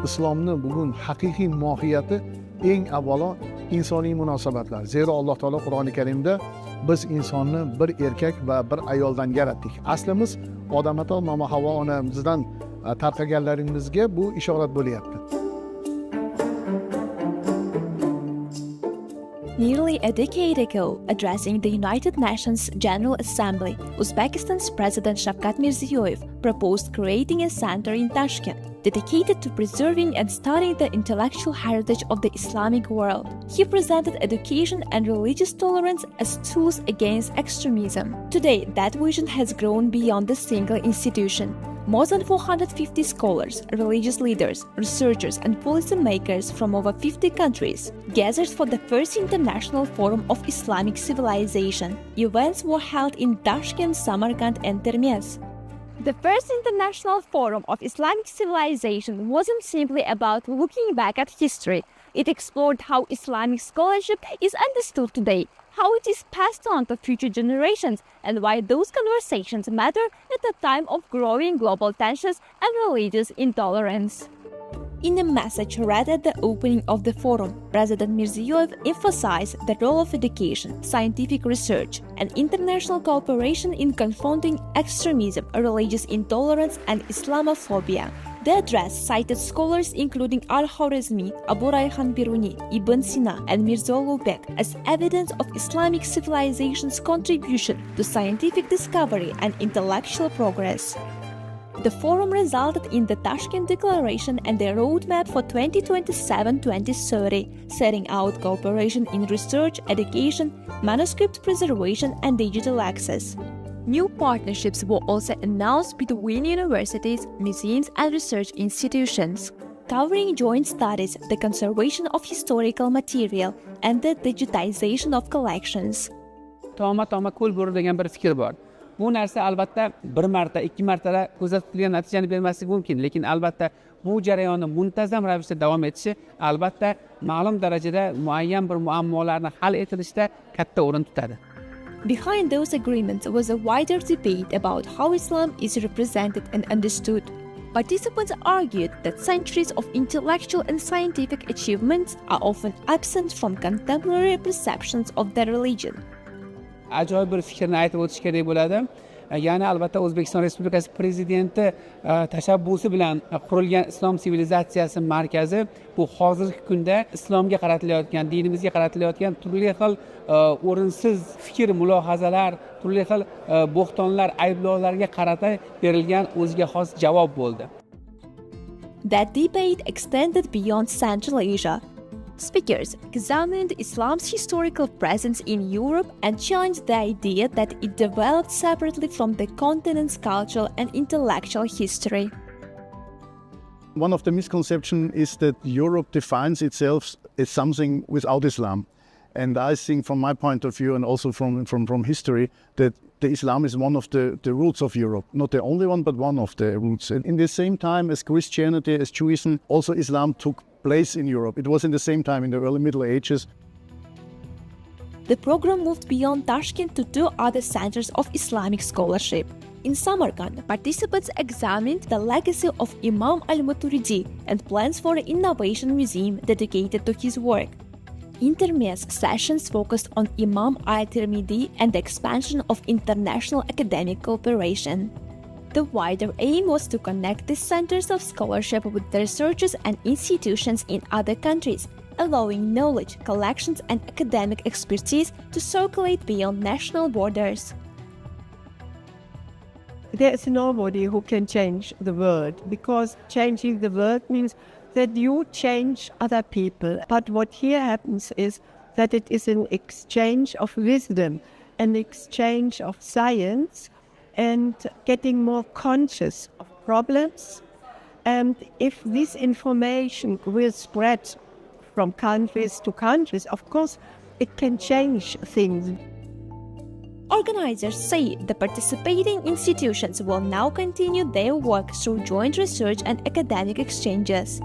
Islomni bugun haqiqiy mohiyati eng avvalo insoniy munosabatlar. Zero Alloh taolo Qur'oni Karimda biz insonni bir erkak va bir ayoldan yaratdik. Aslimiz Odam ato Mama Havo onamizdan tarqaganlaringizga bu ishorat bo'lyapti. Nearly a decade ago, addressing the United Nations General Assembly, Uzbekistan's President Shavkat Mirziyoyev proposed creating a center in Tashkent dedicated to preserving and studying the intellectual heritage of the Islamic world. He presented education and religious tolerance as tools against extremism. Today, that vision has grown beyond a single institution. More than 450 scholars, religious leaders, researchers, and policymakers from over 50 countries gathered for the first international forum of Islamic civilization. Events were held in Tashkent, Samarkand, and Termez. The first international forum of Islamic civilization wasn't simply about looking back at history. It explored how Islamic scholarship is understood today, how it is passed on to future generations, and why those conversations matter at a time of growing global tensions and religious intolerance. In a message read at the opening of the forum, President Mirziyoyev emphasized the role of education, scientific research, and international cooperation in confronting extremism, religious intolerance, and Islamophobia. The address cited scholars including Al-Khwarizmi, Abu Rayhan Biruni, Ibn Sina, and Mirza Ulugh as evidence of Islamic civilization's contribution to scientific discovery and intellectual progress. The forum resulted in the Tashkent Declaration and the roadmap for 2027-2030, setting out cooperation in research, education, manuscript preservation, and digital access. New partnerships were also announced between universities, museums, and research institutions, covering joint studies, the conservation of historical material, and the digitization of collections. Toma ko'l bo'ri degan bir fikr bor. Bu narsa albatta bir marta, ikki martada ko'zda tutilgan natijani bermasligi mumkin, lekin albatta bu jarayonni muntazam ravishda davom etishi albatta ma'lum darajada muayyan bir muammolarni hal etilishda katta o'rin tutadi. Behind those agreements was a wider debate about how Islam is represented and understood. Participants argued that centuries of intellectual and scientific achievements are often absent from contemporary perceptions of the religion. Ajoyib bir fikrni aytib o'tish kerak bo'ladi. Ya'ni albatta O'zbekiston Respublikasi prezidenti tashabbusi bilan qurilgan Islom sivilizatsiyasi markazi bu hozirgi kunda islomga qaratilayotgan, dinimizga qaratilayotgan turli xil o'rinsiz fikr, mulohazalar, turli xil bo'xtonlar, ayblovlarga qarata berilgan o'ziga xos javob bo'ldi. That debate extended beyond Central Asia. Speakers examined Islam's historical presence in Europe and challenged the idea that it developed separately from the continent's cultural and intellectual history. One of the misconceptions is that Europe defines itself as something without Islam. And I think from my point of view and also from history that the Islam is one of the roots of Europe. Not the only one, but one of the roots. And in the same time as Christianity, as Judaism, also Islam took place in Europe. It was in the same time in the early Middle Ages. The program moved beyond Tashkent to two other centers of Islamic scholarship. In Samarkand, participants examined the legacy of Imam al-Maturidi and plans for an innovation museum dedicated to his work. In Termez, sessions focused on Imam al-Tirmidhi and the expansion of international academic cooperation. The wider aim was to connect these centers of scholarship with the researchers and institutions in other countries, allowing knowledge, collections, and academic expertise to circulate beyond national borders. There is nobody who can change the world, because changing the world means that you change other people. But what here happens is that it is an exchange of wisdom, an exchange of science, and getting more conscious of problems. And if this information will spread from countries to countries, of course, it can change things. Organizers say the participating institutions will now continue their work through joint research and academic exchanges.